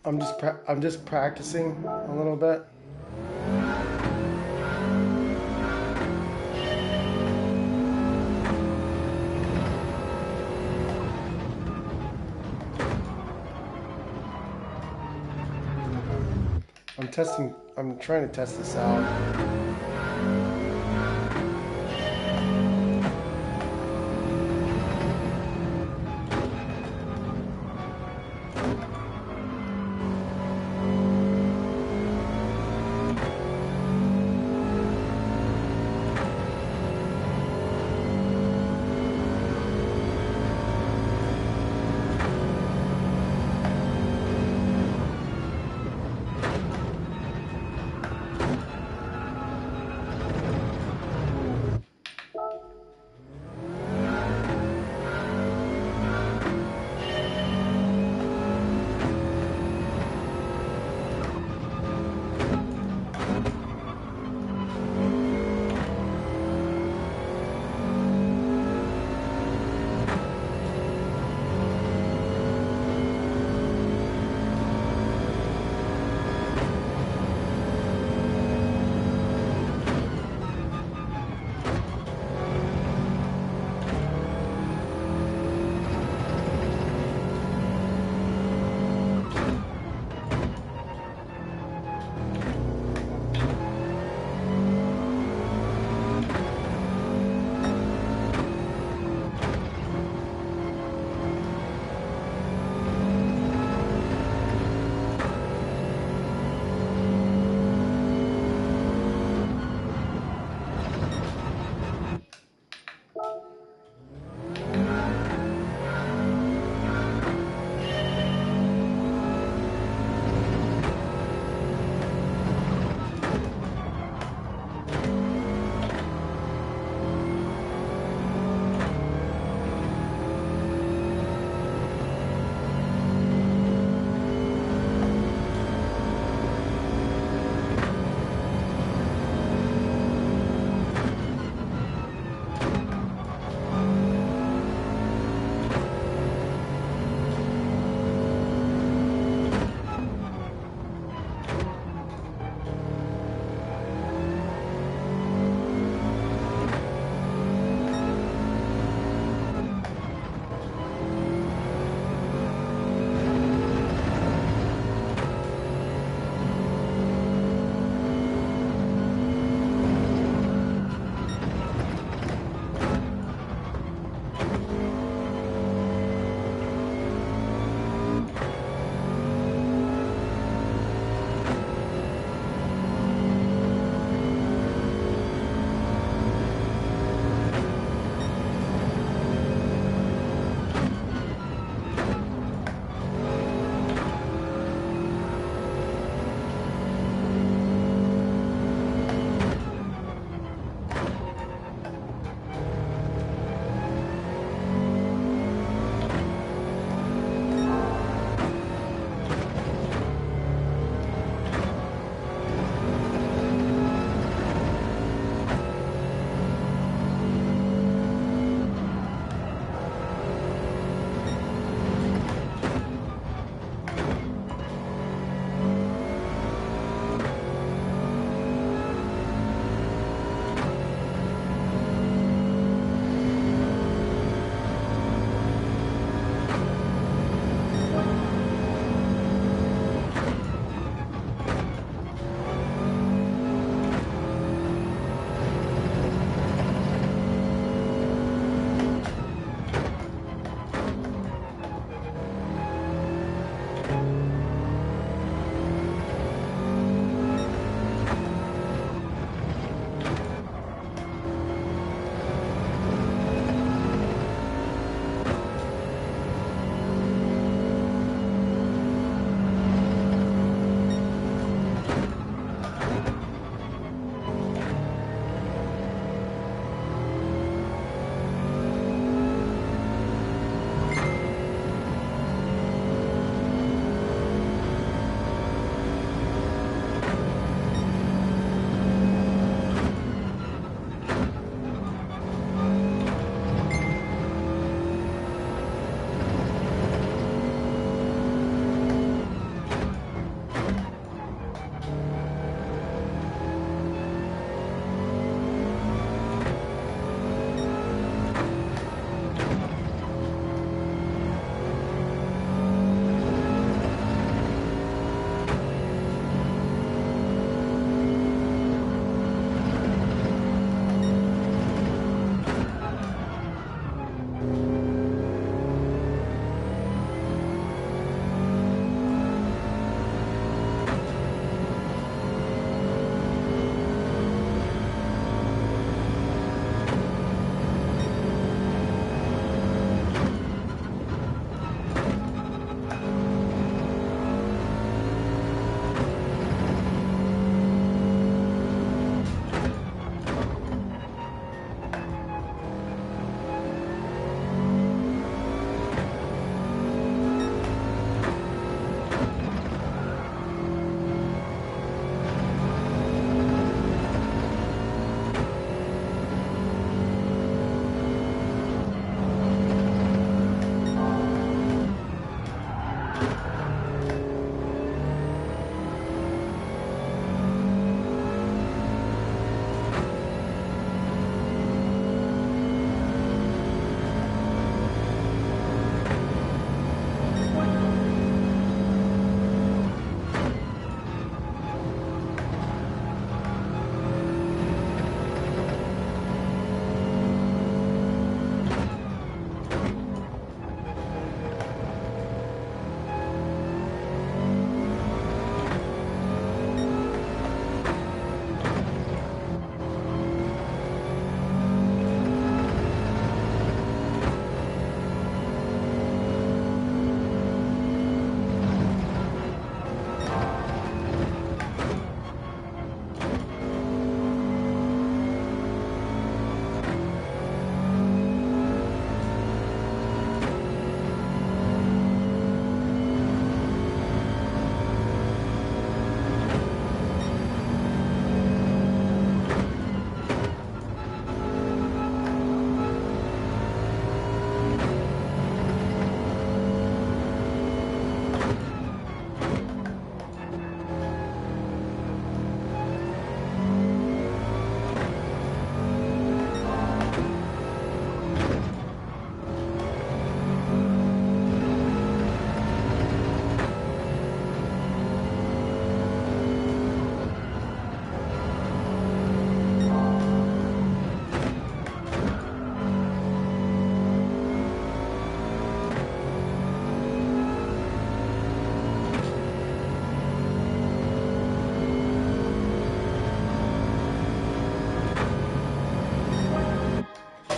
I'm just practicing a little bit. I'm trying to test this out.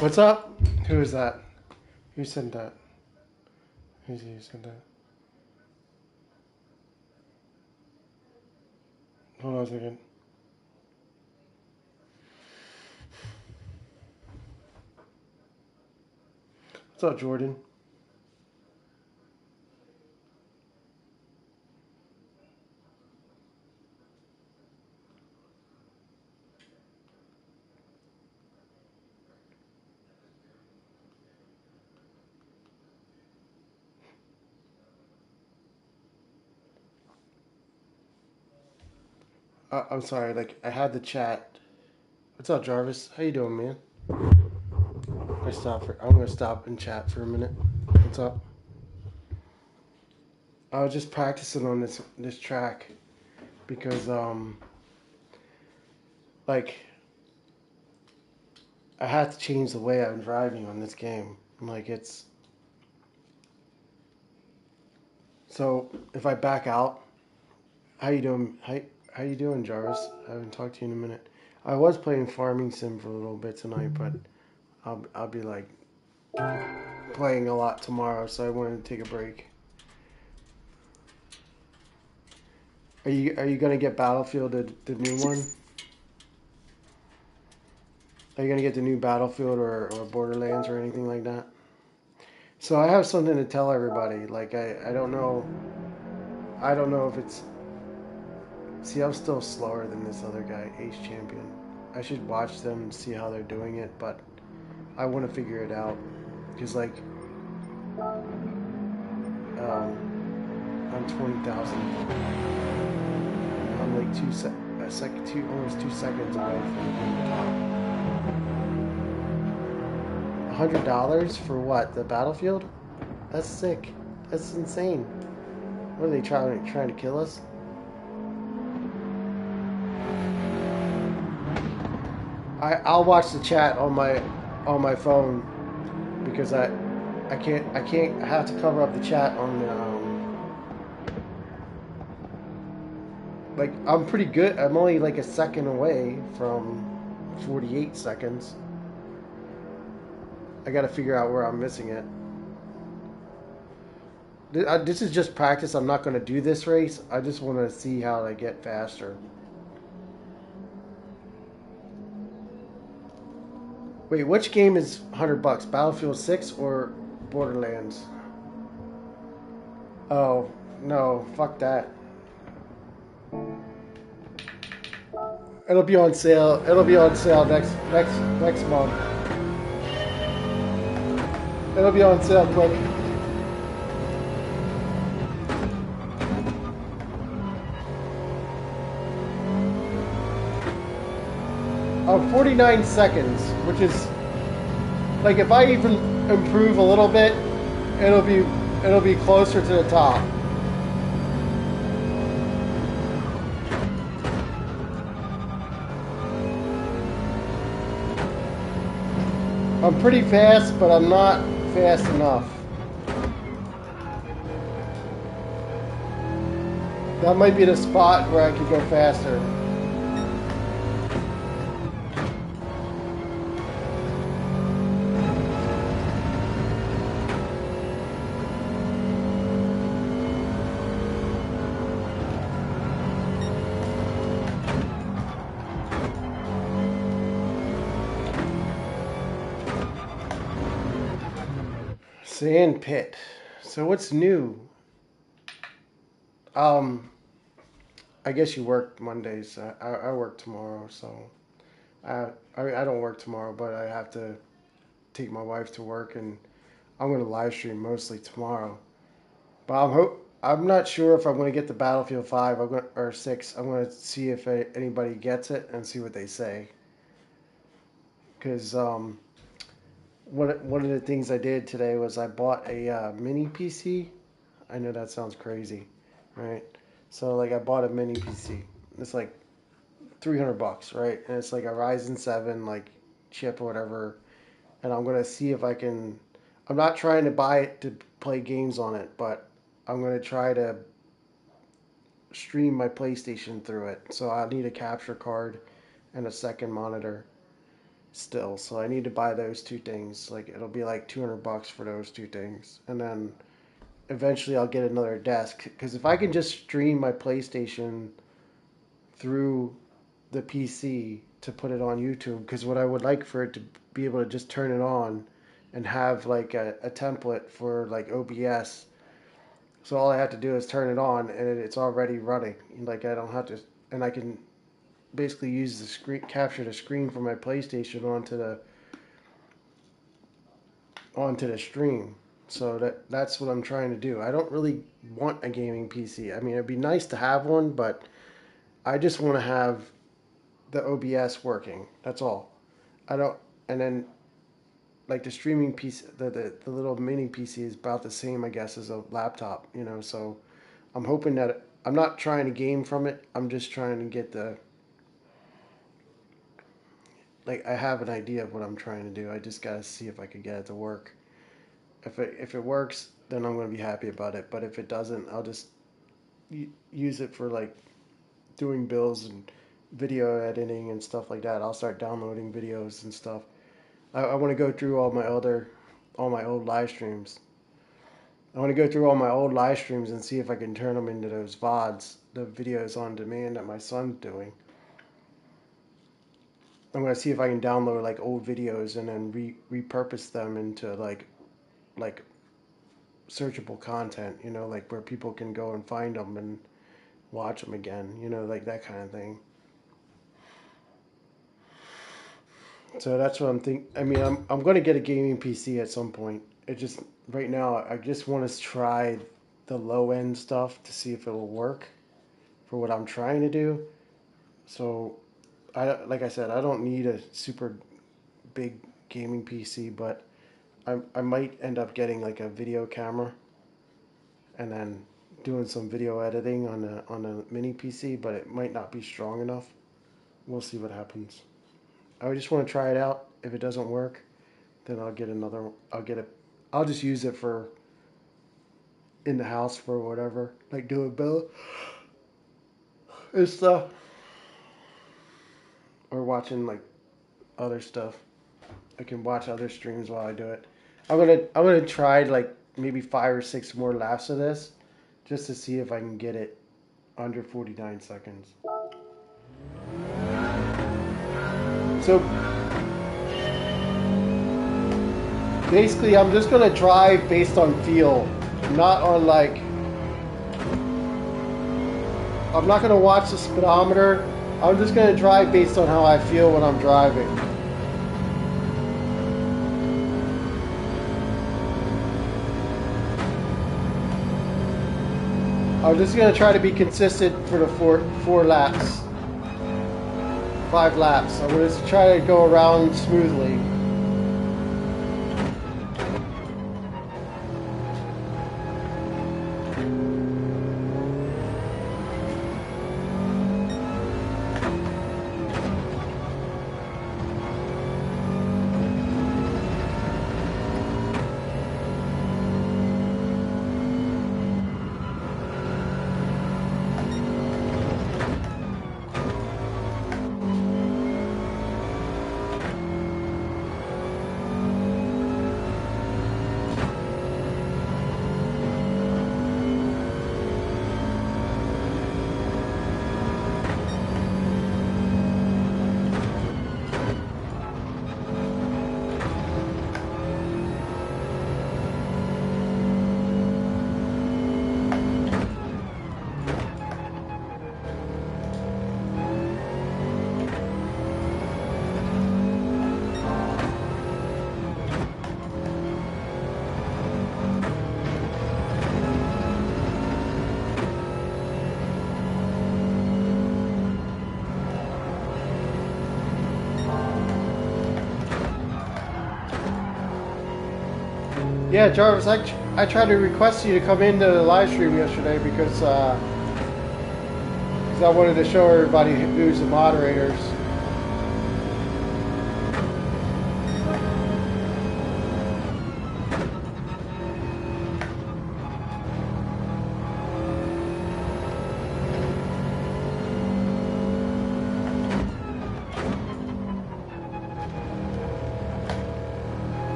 What's up? Who is that? Who sent that? Who sent that? Hold on a second. What's up, Jordan? I'm sorry. Like I had the chat. What's up, Jarvis? How you doing, man? I'm gonna stop and chat for a minute. What's up? I was just practicing on this track because like I had to change the way I'm driving on this game. Like it's so if I back out, how you doing? How you doing, Jarvis? I haven't talked to you in a minute. I was playing Farming Sim for a little bit tonight, but I'll be like playing a lot tomorrow, so I wanted to take a break. Are you gonna get Battlefield the new one? Are you gonna get the new Battlefield or Borderlands or anything like that? So I have something to tell everybody. Like I don't know. I don't know if it's. See, I'm still slower than this other guy, Ace Champion. I should watch them and see how they're doing it, but I want to figure it out. Cause like, I'm 20,000. I'm like almost 2 seconds away from the top. $100 for what? The Battlefield? That's sick. That's insane. What are they trying to kill us? I'll watch the chat on my phone because I can't I have to cover up the chat on the like I'm pretty good. I'm only like a second away from 48 seconds. I got to figure out where I'm missing it. This is just practice. I'm not going to do this race. I just want to see how I get faster. Wait, which game is $100? Battlefield 6 or Borderlands? Oh, no, fuck that. It'll be on sale. It'll be on sale next month. It'll be on sale quick. Oh, 49 seconds, which is like if I even improve a little bit, it'll be closer to the top. I'm pretty fast, but I'm not fast enough. That might be the spot where I could go faster. Sand pit. So what's new? I guess you work Mondays. I work tomorrow, so I don't work tomorrow, but I have to take my wife to work, and I'm going to live stream mostly tomorrow. But I'm not sure if I'm going to get the Battlefield 5 or 6. I'm going to see if anybody gets it and see what they say. Because one of the things I did today was I bought a mini PC. I know that sounds crazy, right? So like I bought a mini PC. It's like $300, right? And it's like a Ryzen 7 like chip or whatever. And I'm gonna see if I can. I'm not trying to buy it to play games on it, but I'm gonna try to stream my PlayStation through it. So I need a capture card and a second monitor. still. So I need to buy those two things. Like it'll be like $200 for those two things, and then eventually I'll get another desk. Because if I can just stream my PlayStation through the PC to put it on YouTube, because what I would like for it to be able to just turn it on and have like a template for like OBS. So all I have to do is turn it on and it's already running. Like I don't have to, and I can basically use the screen, capture the screen from my PlayStation onto the stream. So that's what I'm trying to do. I don't really want a gaming PC. I mean, it'd be nice to have one, but I just want to have the OBS working. That's all. I don't. And then like the streaming PC, the little mini PC is about the same, I guess, as a laptop. So I'm hoping that I'm not trying to game from it. I'm just trying to get the like I have an idea of what I'm trying to do. I just gotta see if I could get it to work. If it works, then I'm gonna be happy about it. But if it doesn't, I'll just use it for like doing bills and video editing and stuff like that. I'll start downloading videos and stuff. I want to go through all my old live streams. I want to go through all my old live streams and see if I can turn them into those VODs, the videos on demand that my son's doing. I'm gonna see if I can download like old videos and then repurpose them into like searchable content. Like where people can go and find them and watch them again. Like that kind of thing. So that's what I'm thinking. I mean, I'm going to get a gaming PC at some point. It just right now I just want to try the low end stuff to see if it will work for what I'm trying to do. So like I said, I don't need a super big gaming PC, but I might end up getting like a video camera and then doing some video editing on a mini PC, but it might not be strong enough. We'll see what happens. I just want to try it out. If it doesn't work, then I'll get another. I'll get it. I'll just use it for in the house for whatever, like doing bill and stuff, or watching like other stuff. I can watch other streams while I do it. I'm gonna try like maybe 5 or 6 more laps of this, just to see if I can get it under 49 seconds. So basically, I'm just gonna drive based on feel, not on like. I'm not gonna watch the speedometer. I'm just gonna drive based on how I feel when I'm driving. I'm just gonna try to be consistent for the four laps, 5 laps. I'm gonna try to go around smoothly. Yeah, Jarvis, I tried to request you to come into the live stream yesterday because I wanted to show everybody who's the moderators.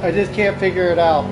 I just can't figure it out.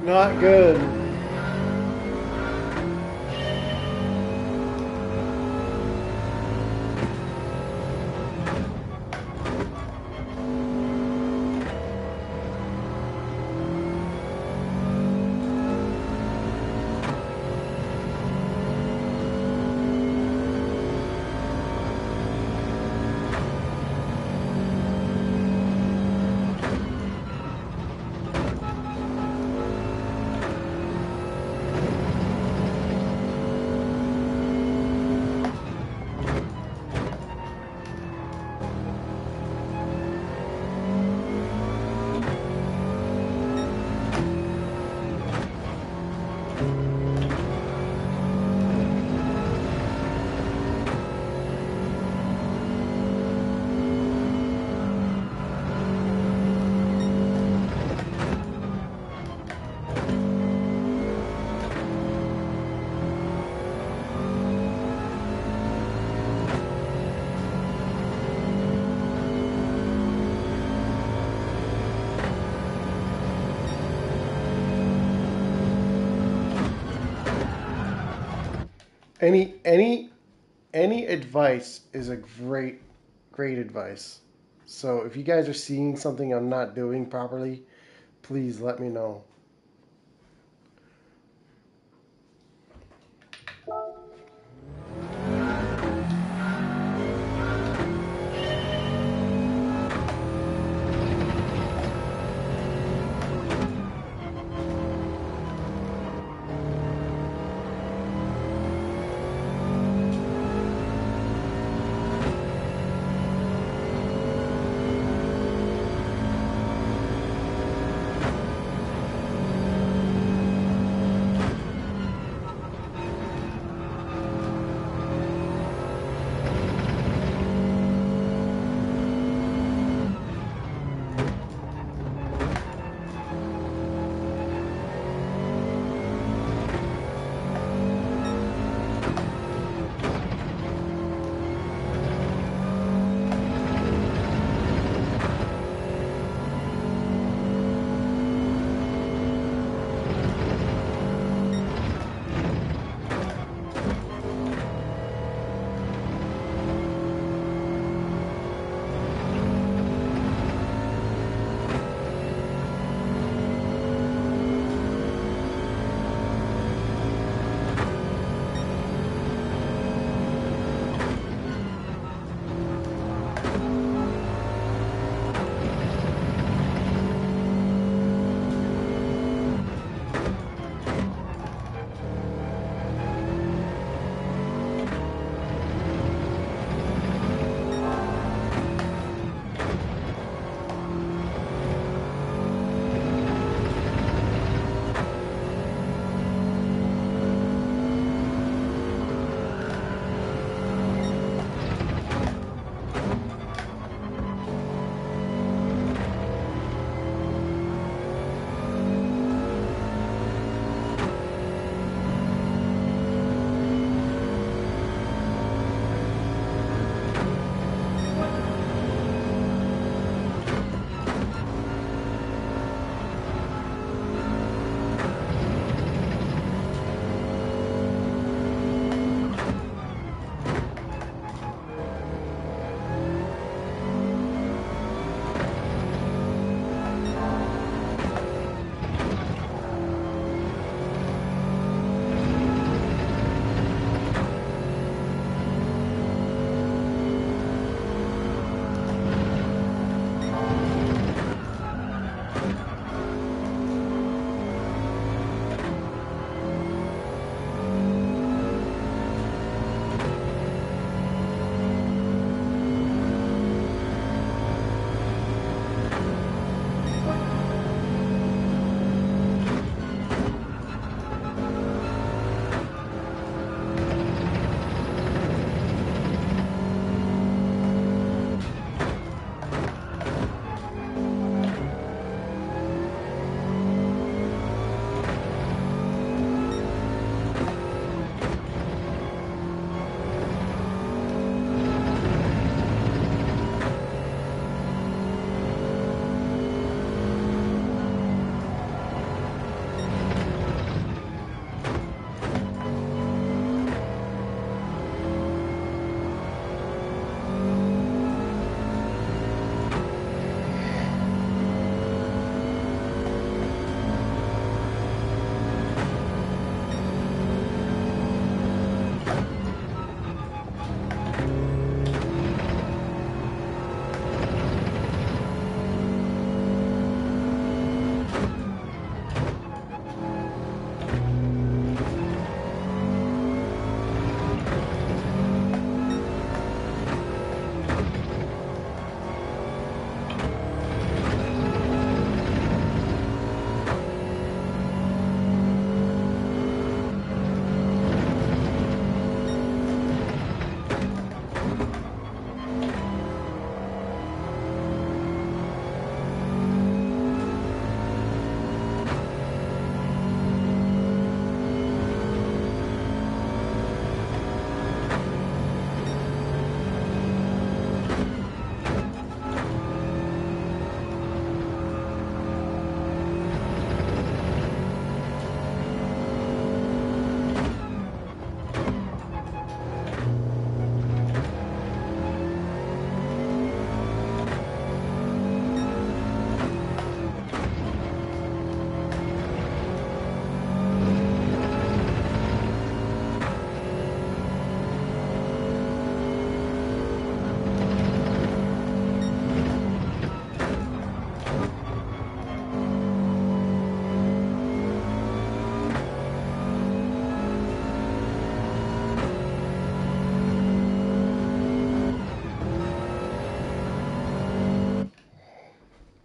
Not good. Any any advice is a great advice. So if you guys are seeing something I'm not doing properly, please let me know.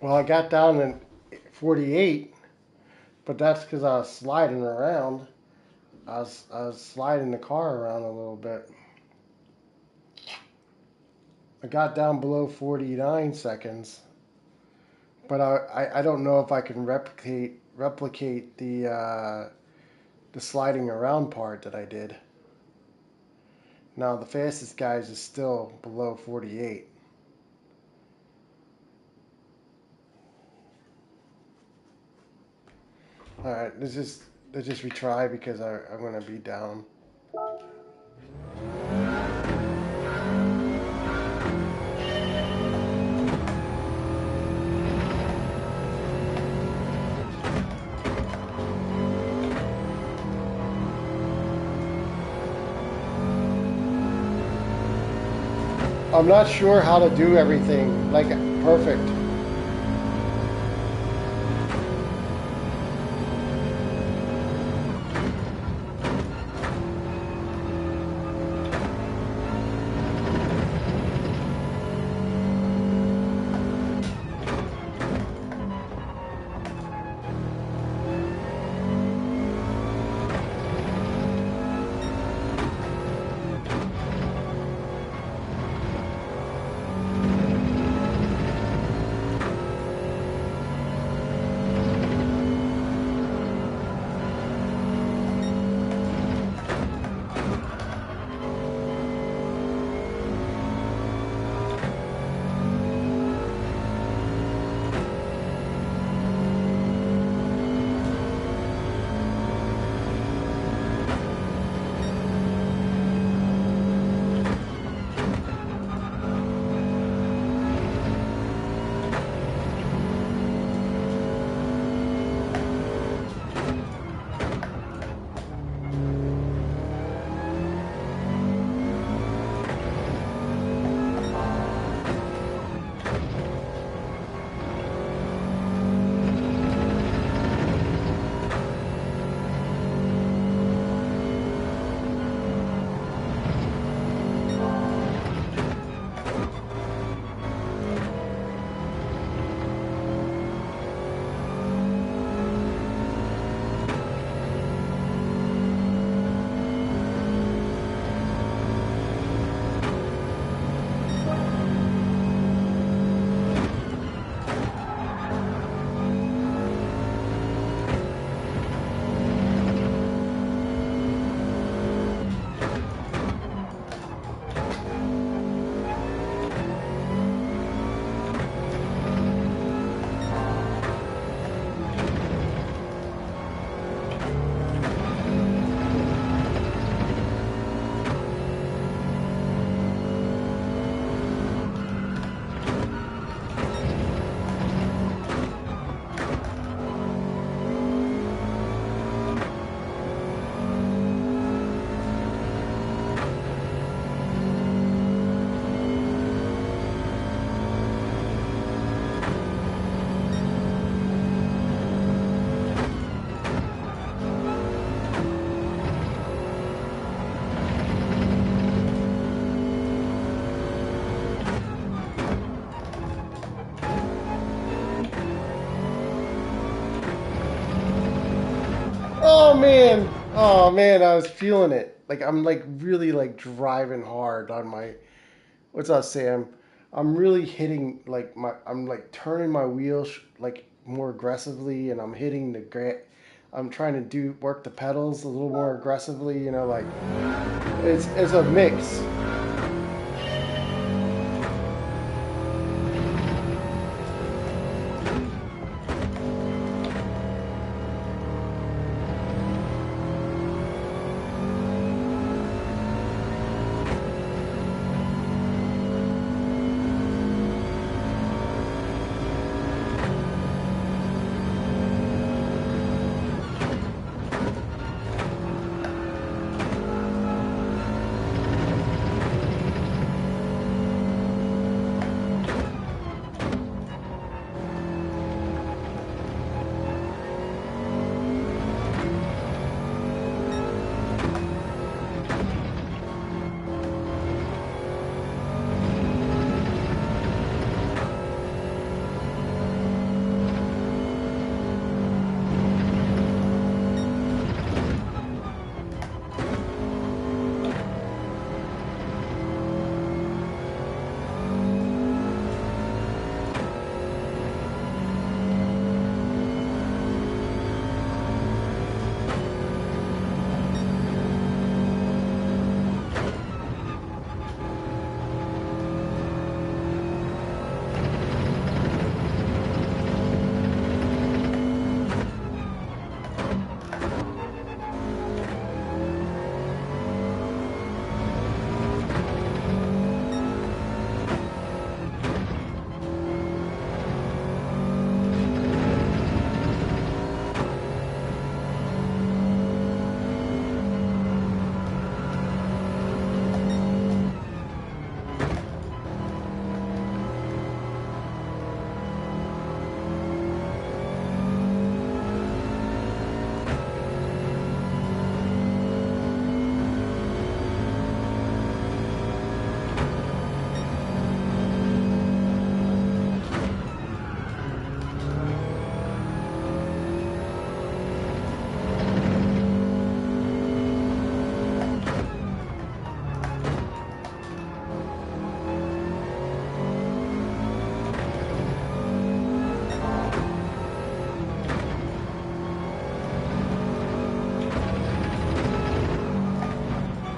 Well, I got down in 48, but that's because I was sliding around. I was sliding the car around a little bit. I got down below 49 seconds, but I don't know if I can replicate the sliding around part that I did. Now the fastest guys is still below 48. All right, let's just retry because I'm gonna be down. I'm not sure how to do everything like perfect. Oh man, I was feeling it. Like I'm like really like driving hard on my. What's up, Sam? I'm really hitting like my. I'm like turning my wheels like more aggressively, and I'm hitting the I'm trying to do work the pedals a little more aggressively. You know, like it's a mix.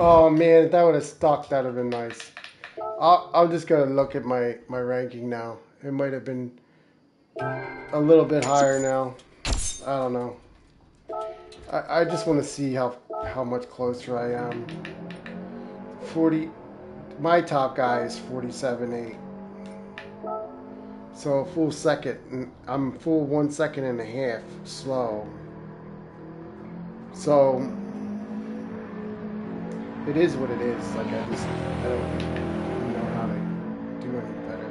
Oh man, if that would have stuck, that would have been nice. I'm just gonna look at my ranking now. It might have been a little bit higher now. I don't know. I just want to see how much closer I am. 40. My top guy is 47.8. So a full second. I'm full 1 second and a half slow. So it is what it is. Like I don't know how to do any better.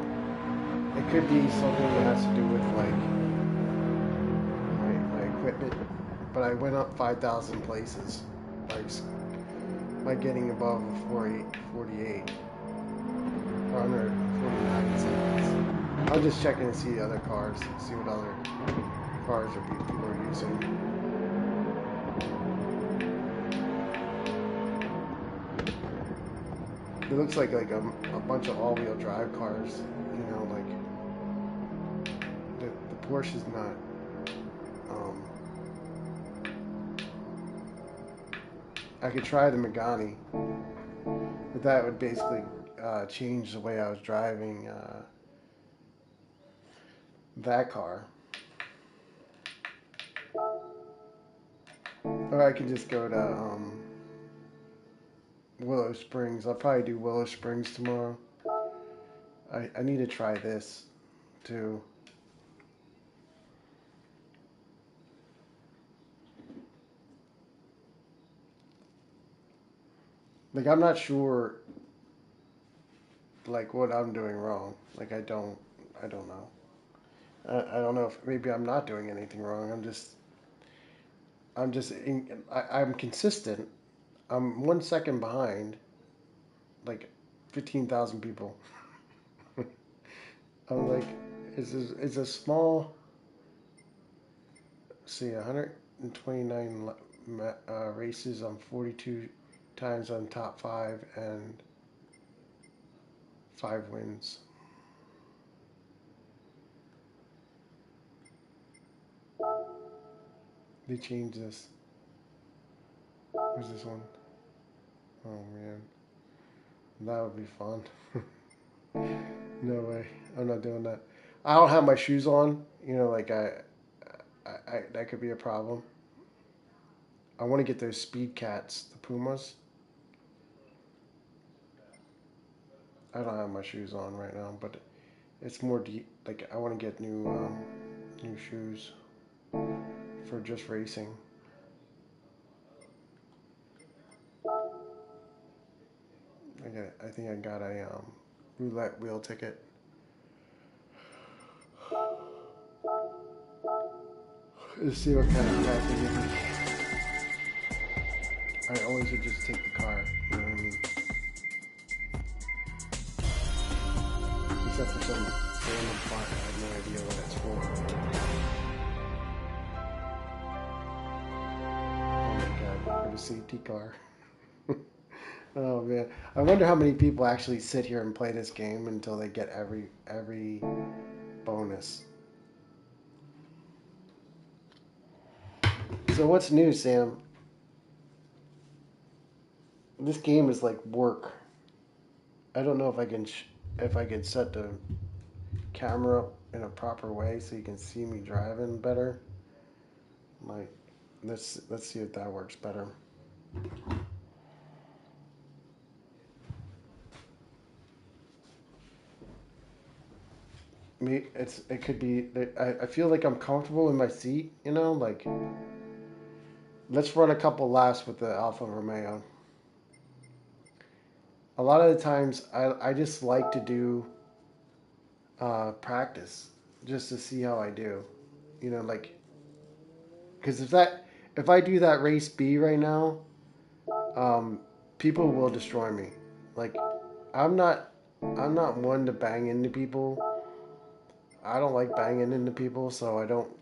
It could be something that has to do with like my equipment, but I went up 5,000 places by getting above 48 or under 49 seconds. I'm just checking to see other cars, see what other cars or people are using. It looks like a bunch of all-wheel drive cars, you know, like the Porsche is not. I could try the Megane, but that would basically change the way I was driving that car. Or I could just go to Willow Springs. I'll probably do Willow Springs tomorrow. I need to try this too. Like I'm not sure like what I'm doing wrong. Like I don't know. I don't know if maybe I'm not doing anything wrong. I'm consistent. I'm 1 second behind like 15,000 people. I'm like it's a small. See 129 races on 42 times on top five and 5 wins. They changed this. Where's this one? Oh man, that would be fun. No way, I'm not doing that. I don't have my shoes on. You know, like I that could be a problem. I want to get those speed cats, the Pumas. I don't have my shoes on right now, but it's more deep. Like I want to get new shoes for just racing. I think I got a roulette wheel ticket. Let's see what kind of cat they give me. I always would just take the car. You know what I mean? Except for some random plot. I have no idea what it's for. Oh my god, for the safety car. Oh man, I wonder how many people actually sit here and play this game until they get every bonus. So what's new, Sam? This game is like work. I don't know if I can set the camera up in a proper way so you can see me driving better. Like, let's see if that works better. It could be. I feel like I'm comfortable in my seat. You know, like let's run a couple laps with the Alfa Romeo. A lot of the times, I just like to do practice just to see how I do. You know, like because if I do that race B right now, um, people will destroy me. Like I'm not I'm not one to bang into people. I don't like banging into people, so I don't.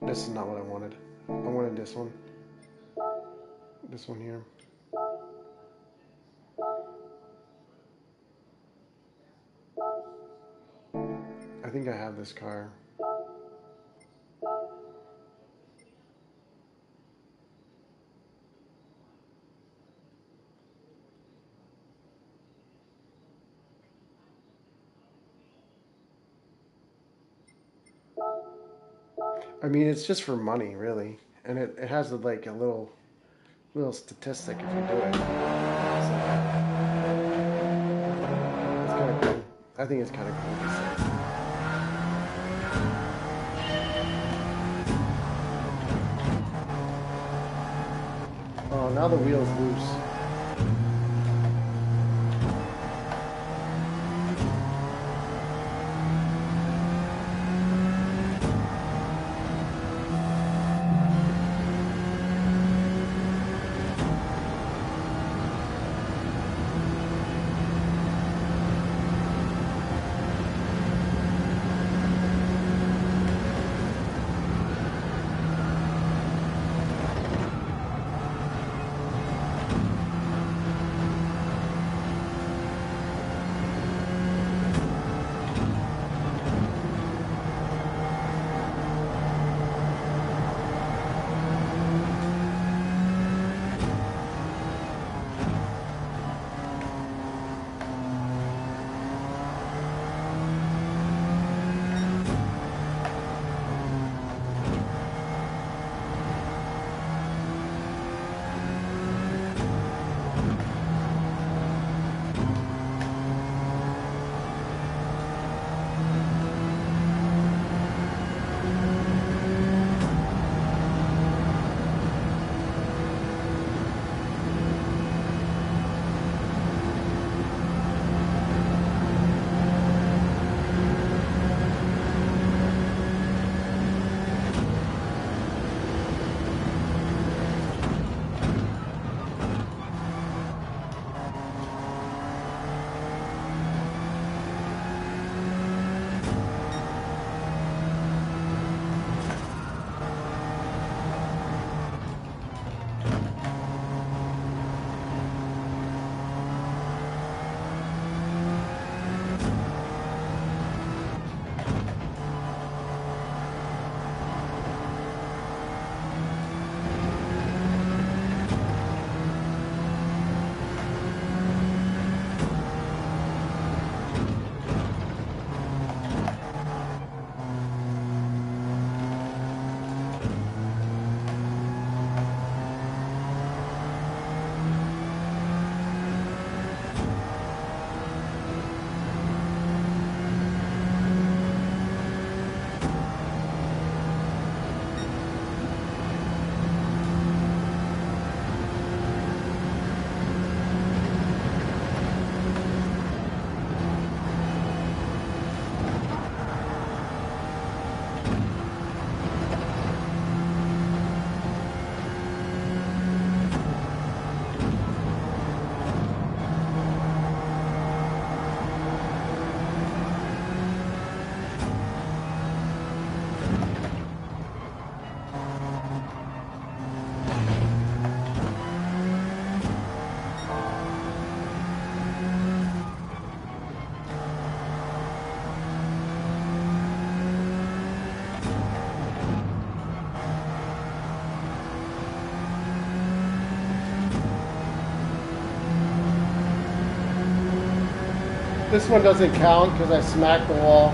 This is not what I wanted. I wanted this one. This one here. I think I have this car. I mean, it's just for money, really, and it has like a little statistic if you do it. So it's kind of cool. I think it's kind of cool to say. Oh, now the wheel's loose. This one doesn't count because I smacked the wall.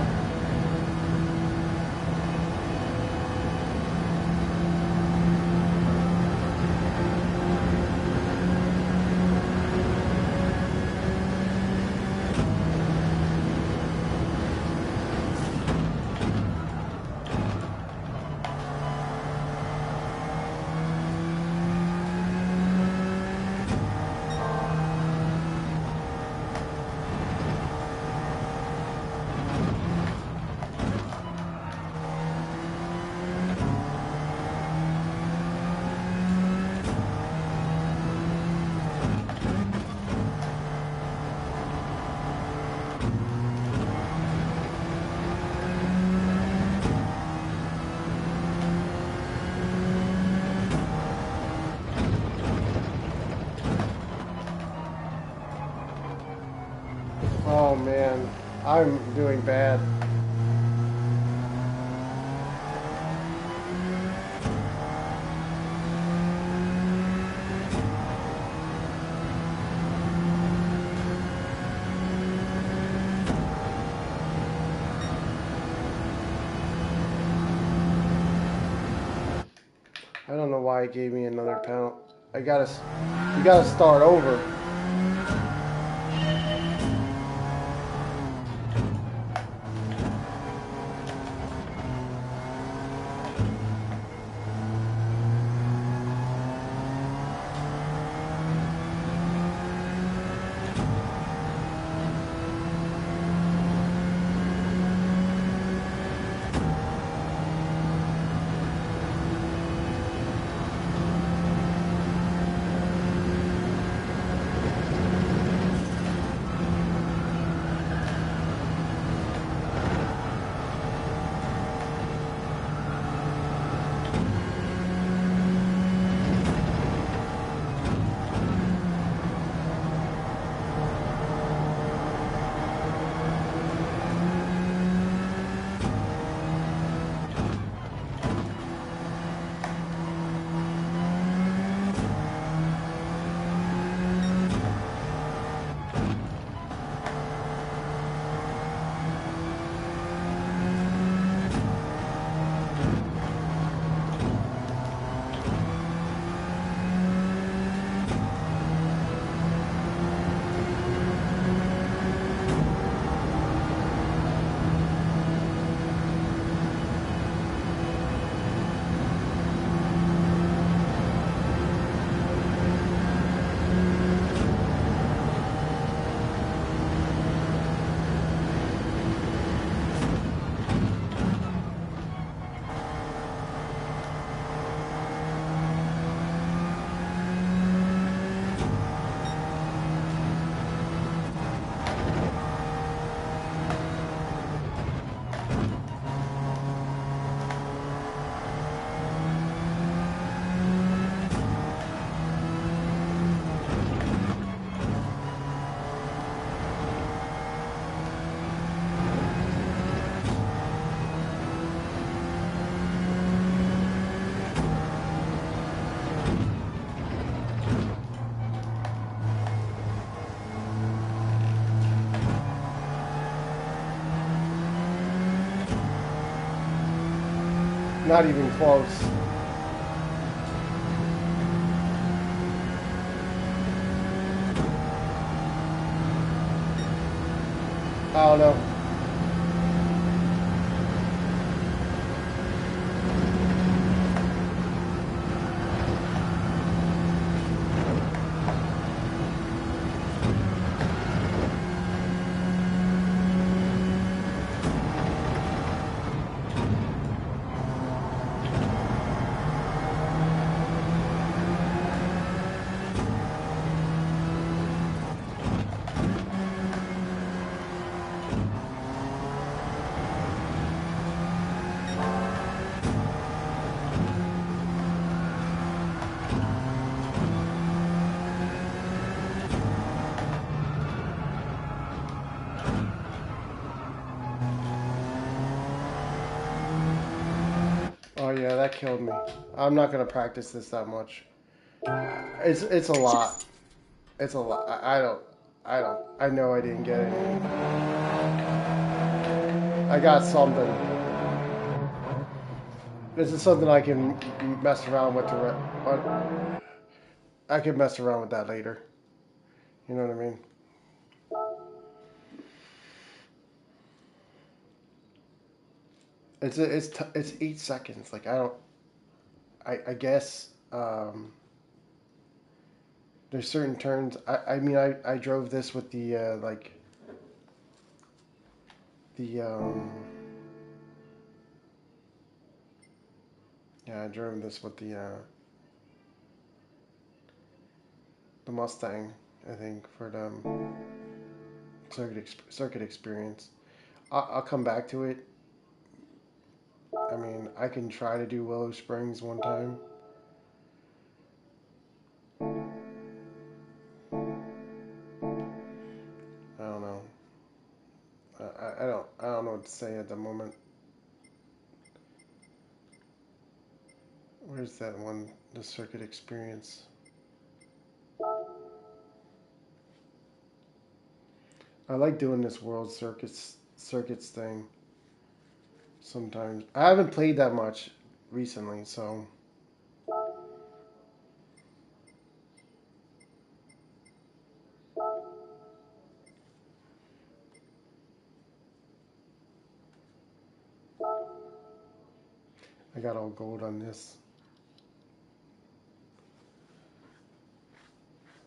Oh man, I'm doing bad. I don't know why it gave me another penalty. You gotta start over. Not even close. I don't know. Oh yeah, that killed me. I'm not gonna practice this that much. It's a lot. It's a lot. I know I didn't get any. I got something. This is something I can mess around with. I can mess around with that later. You know what I mean? It's 8 seconds. Like I don't. I guess there's certain turns. I mean I drove this with the like the yeah, I drove this with the Mustang. I think for the circuit experience. I'll come back to it. I mean, I can try to do Willow Springs one time. I don't know. I don't know what to say at the moment. Where's that one? The circuit experience. I like doing this World Circuits thing. Sometimes I haven't played that much recently, so I got all gold on this.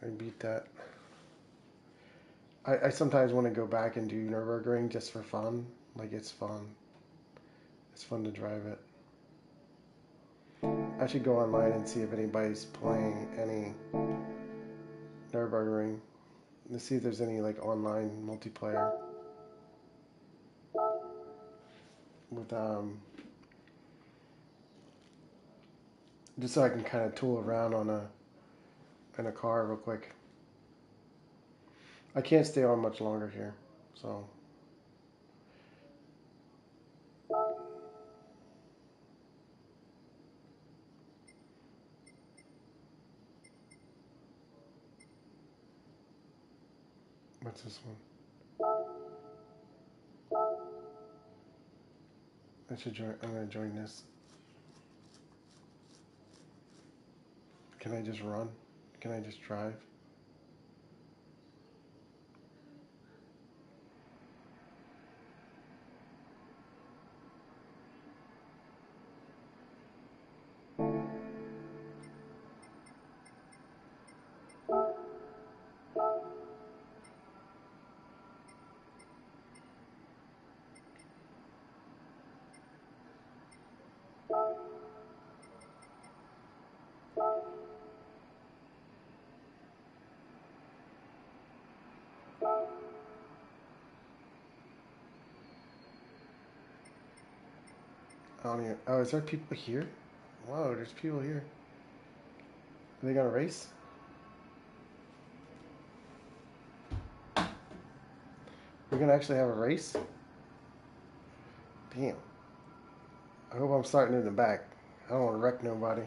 I beat that. I sometimes want to go back and do Nürburgring just for fun. Like, it's fun. It's fun to drive it. I should go online and see if anybody's playing any Nürburgring. Let's see if there's any like online multiplayer with just so I can kind of tool around on in a car real quick. I can't stay on much longer here, so. What's this one? I should join. I'm gonna join this. Can I just run? Can I just drive? I don't even. Oh, is there people here? Whoa, there's people here. Are they gonna race? We're gonna actually have a race? Damn. I hope I'm starting in the back. I don't want to wreck nobody.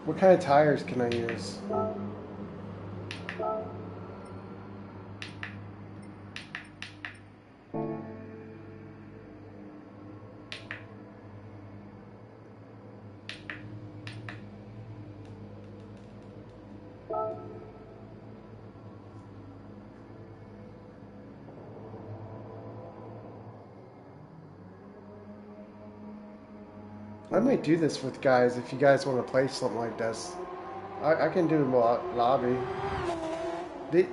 What kind of tires can I use? I might do this with guys if you guys want to play something like this. I can do lobby.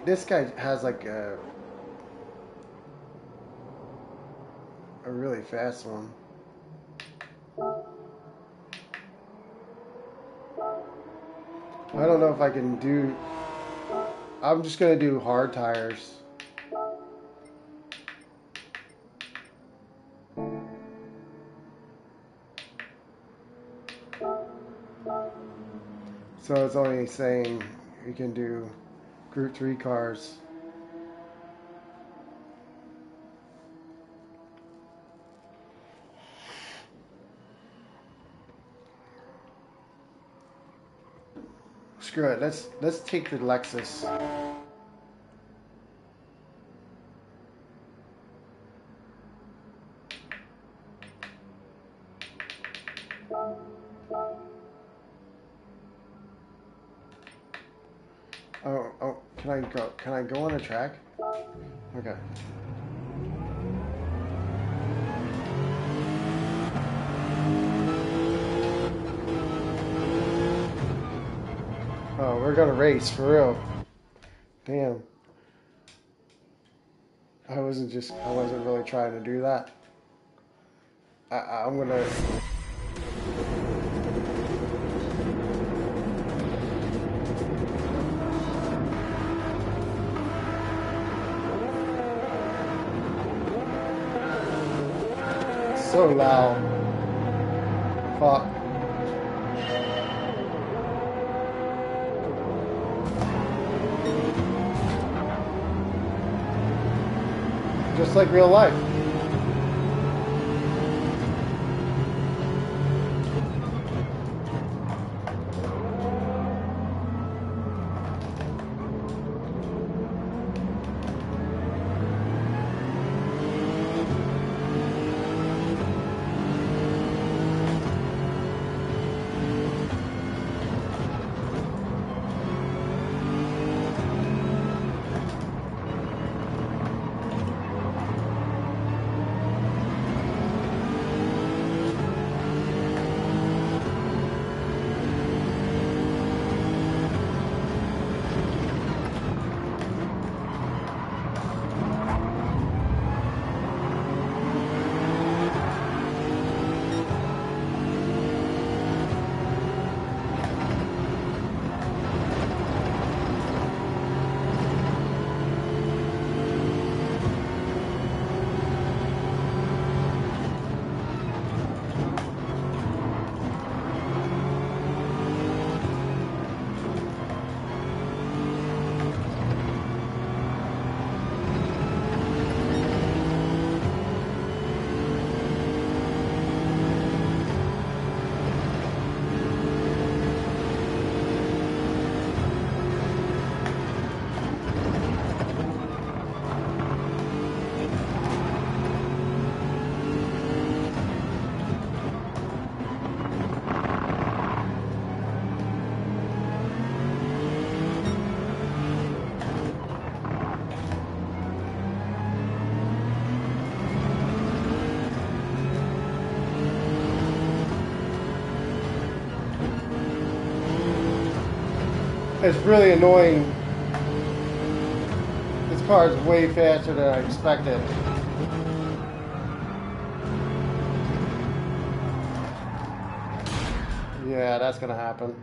This guy has like a really fast one. I don't know if I can do. I'm just gonna do hard tires. So it's only saying you can do Group 3 cars. Screw it. Let's take the Lexus. Oh, can I go? Can I go on a track? Okay. Oh, we're gonna race for real. Damn. I wasn't really trying to do that. I'm gonna. So loud. Fuck. Just like real life. It's really annoying. This car is way faster than I expected. Yeah, that's gonna happen.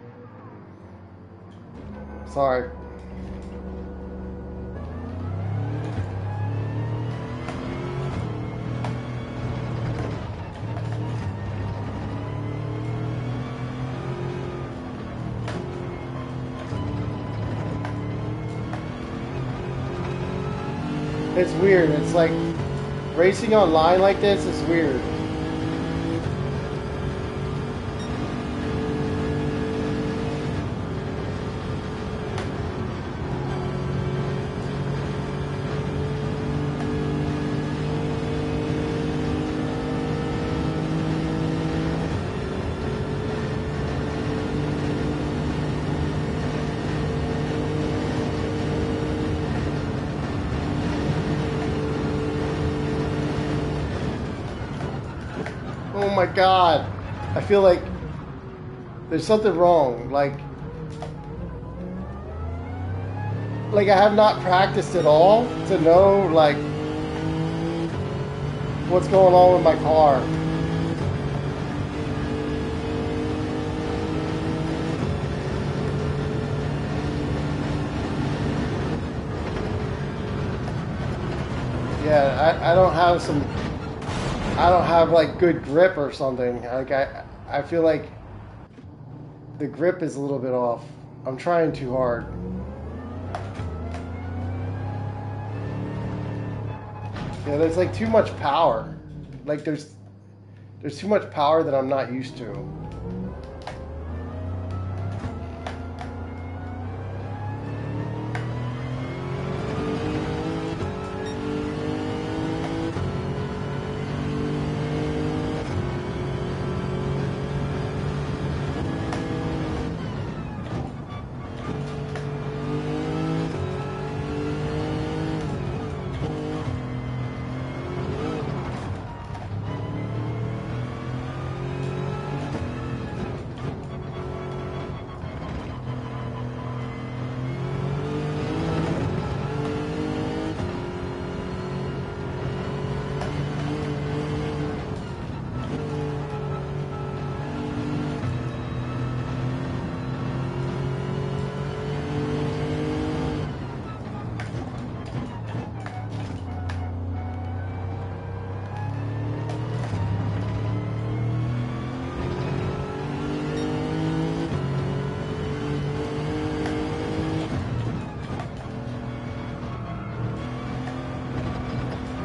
Sorry. It's weird. It's like racing online like this is weird. Oh my god. I feel like there's something wrong. Like I have not practiced at all to know like what's going on with my car. Yeah, I don't have like good grip or something. Like I feel like the grip is a little bit off. I'm trying too hard. Yeah, there's like too much power. Like there's too much power that I'm not used to.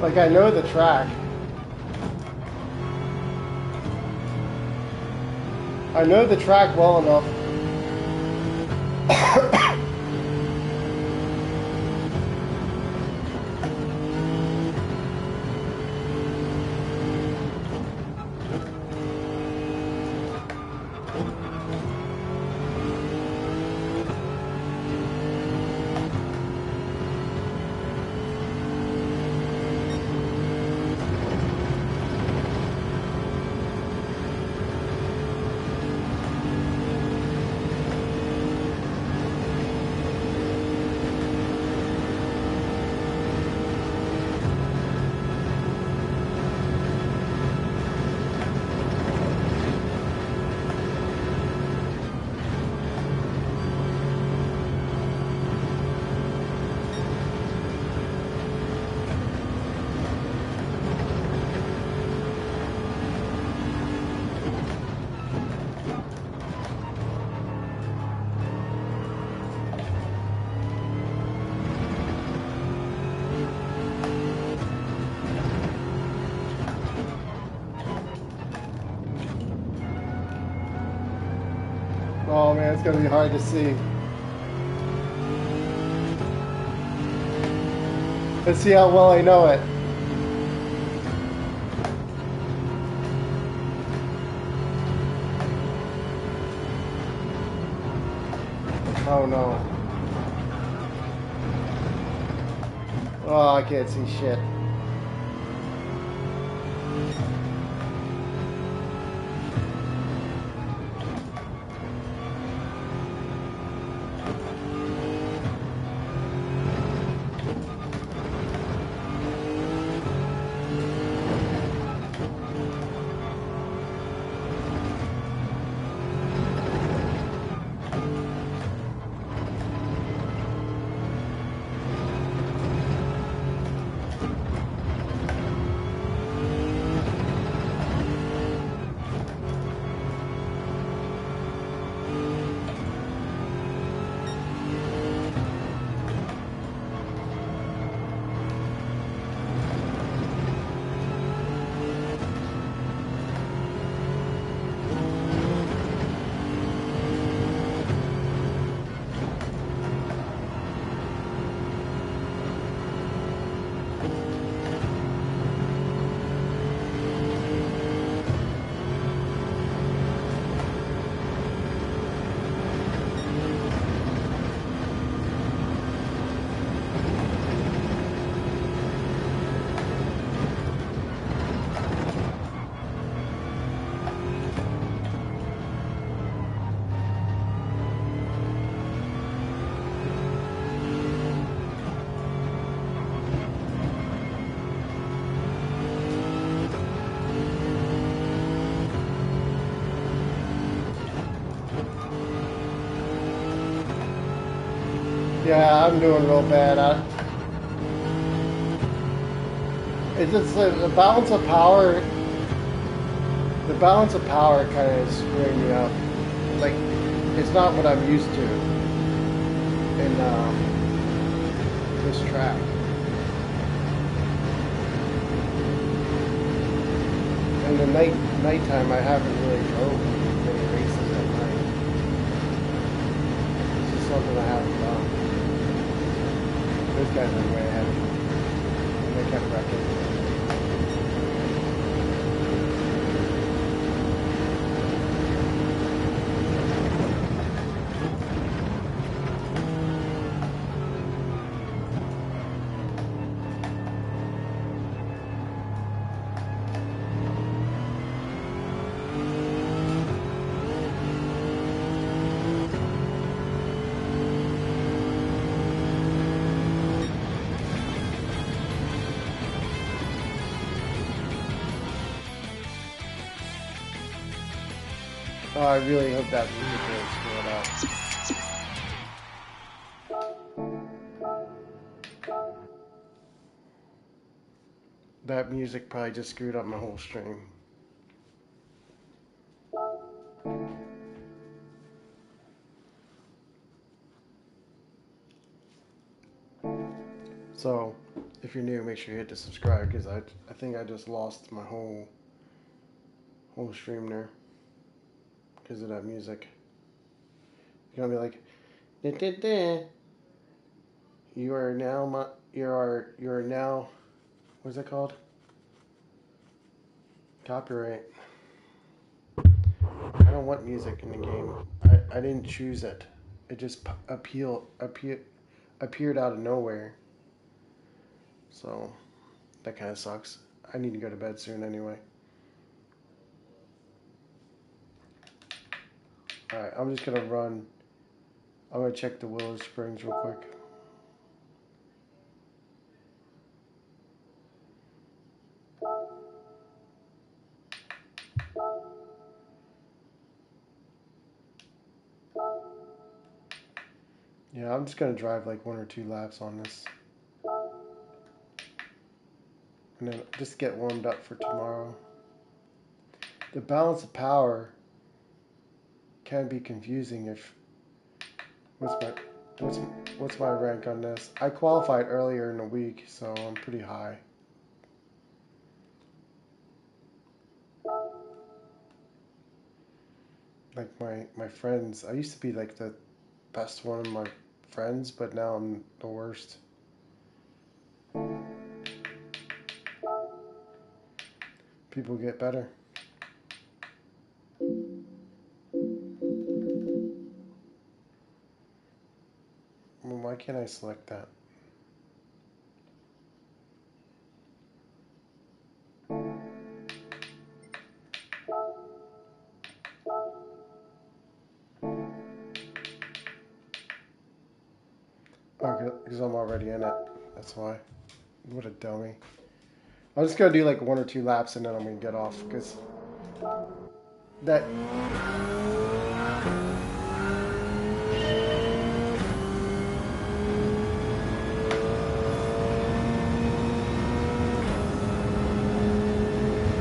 Like I know the track. I know the track well enough. Oh man, it's gonna be hard to see. Let's see how well I know it. Oh no. Oh, I can't see shit. Yeah, I'm doing real bad. It's just the balance of power. The balance of power kind of is screwing me up. Like, it's not what I'm used to in this track. And the nighttime, I haven't really drove many races at night. This is something I haven't done. Those guys are way ahead of me. And they kept wrecking. Oh, I really hope that music really screwed up. That music probably just screwed up my whole stream. So, if you're new, make sure you hit the subscribe because I think I just lost my whole stream there because of that music. You're gonna be like, "Da, da, da. You are now what's it called? Copyright. I don't want music in the game. I didn't choose it. It just appeared out of nowhere. So that kind of sucks. I need to go to bed soon anyway. Alright, I'm just gonna run. I'm gonna check the Willow Springs real quick. Yeah, I'm just gonna drive like 1 or 2 laps on this. And then just get warmed up for tomorrow. The balance of power can be confusing if what's my rank on this? I qualified earlier in the week, so I'm pretty high. Like my friends, I used to be like the best one of my friends, but now I'm the worst. People get better. Well, why can't I select that? Oh, because I'm already in it. That's why. What a dummy. I'm just gonna do like 1 or 2 laps and then I'm gonna get off because that.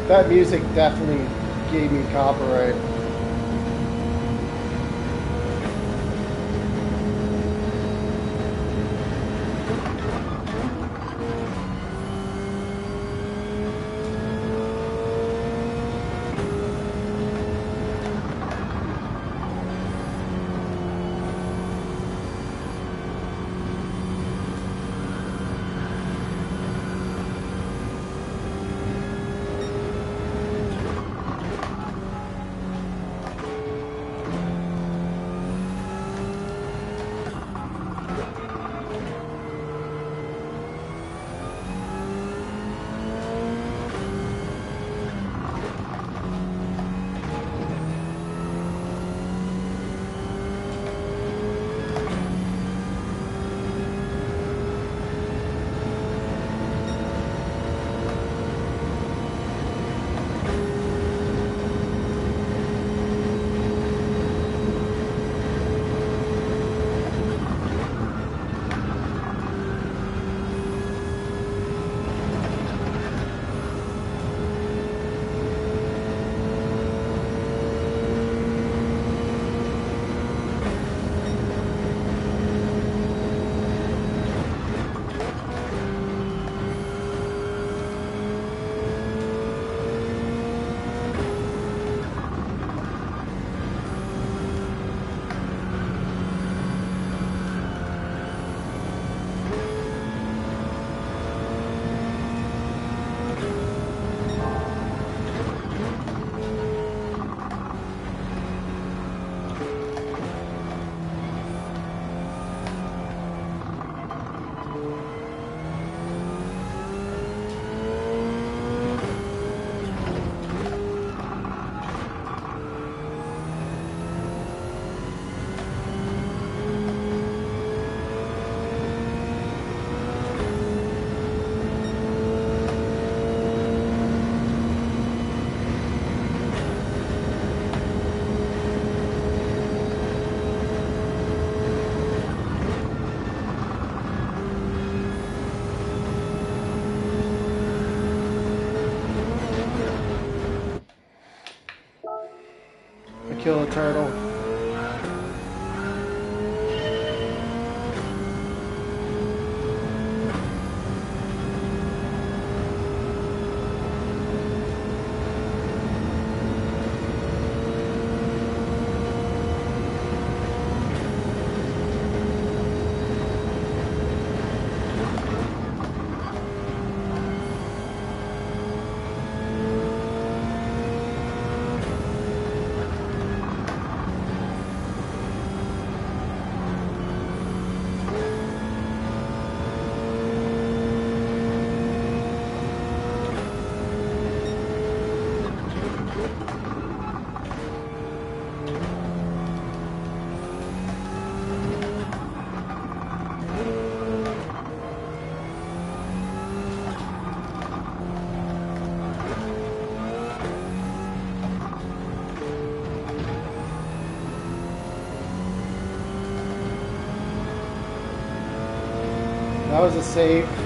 That music definitely gave me copyright. I kill a turtle. That was a save.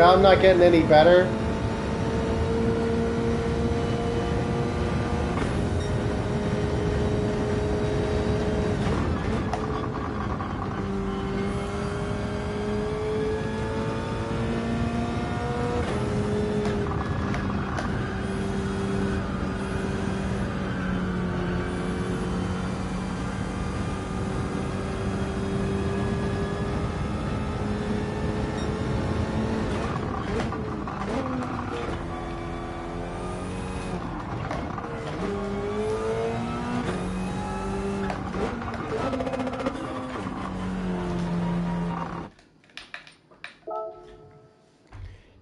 Yeah, I'm not getting any better.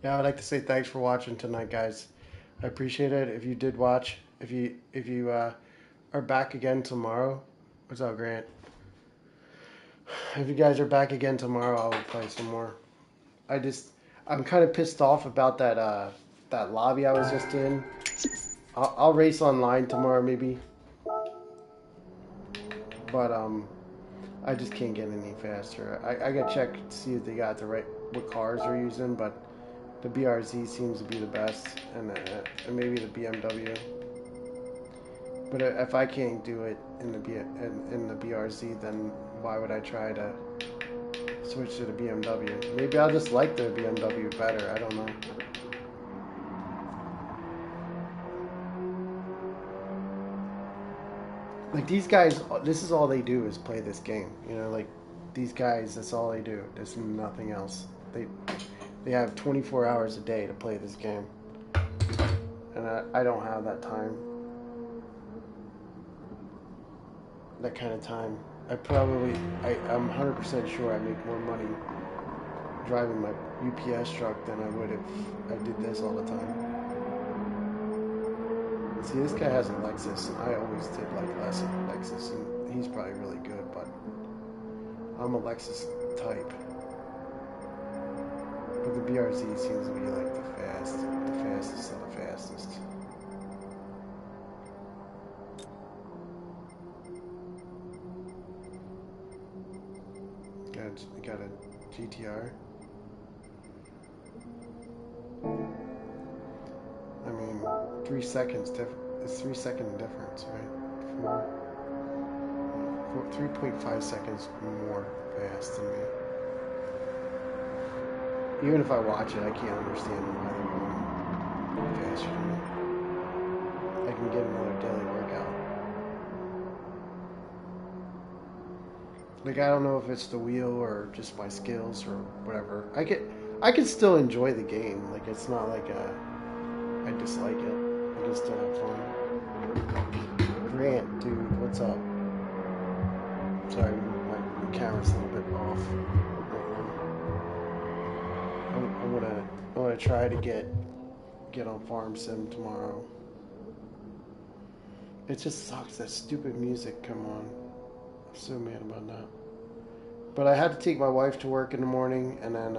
Yeah, I'd like to say thanks for watching tonight, guys. I appreciate it. If you did watch, if you are back again tomorrow, what's up, Grant? If you guys are back again tomorrow, I will play some more. I'm kind of pissed off about that lobby I was just in. I'll race online tomorrow maybe, but I just can't get any faster. I gotta check to see if they got the right what cars they're using, but the BRZ seems to be the best, and maybe the BMW. But if I can't do it in the BRZ, then why would I try to switch to the BMW? Maybe I'll just like the BMW better. I don't know. Like these guys, this is all they do is play this game. You know, like these guys, that's all they do. There's nothing else. They have 24 hours a day to play this game, and I don't have that time. That kind of time. I'm 100% sure I make more money driving my UPS truck than I would if I did this all the time. See, this guy has a Lexus, and I always did like Lexus, and he's probably really good, but I'm a Lexus type. But the BRZ seems to be like the fastest of the fastest. Got a GTR. I mean, 3 seconds it's 3 second difference, right? 3.5 seconds more fast than me. Even if I watch it, I can't understand why they're going faster than me. I can get another daily workout. Like, I don't know if it's the wheel or just my skills or whatever. I can still enjoy the game. Like, it's not like I dislike it. I can still have fun. Grant, dude, what's up? Sorry, my camera's a little bit off. I wanna try to get on Farm Sim tomorrow. It just sucks that stupid music come on. I'm so mad about that. But I had to take my wife to work in the morning, and then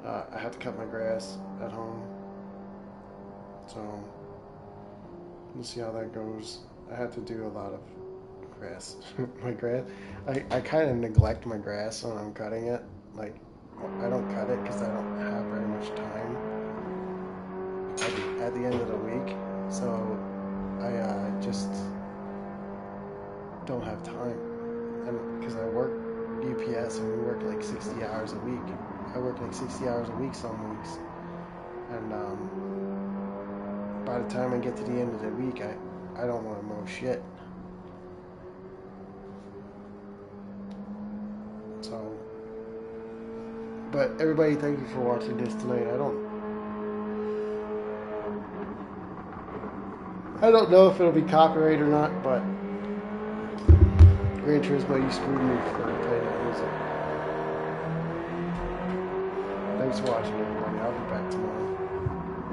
I had to cut my grass at home. So we'll see how that goes. I had to do a lot of grass. My grass. I kind of neglect my grass when I'm cutting it. Like, I don't cut it because I don't have very much time at the end of the week. So I just don't have time. And because I work UPS and we work like 60 hours a week. I work like 60 hours a week some weeks. And by the time I get to the end of the week, I don't want to mow shit. So, but everybody, thank you for watching this tonight. I don't know if it'll be copyright or not, but Gran Turismo, you screwed me for playing that music. Thanks for watching, everybody. I'll be back tomorrow.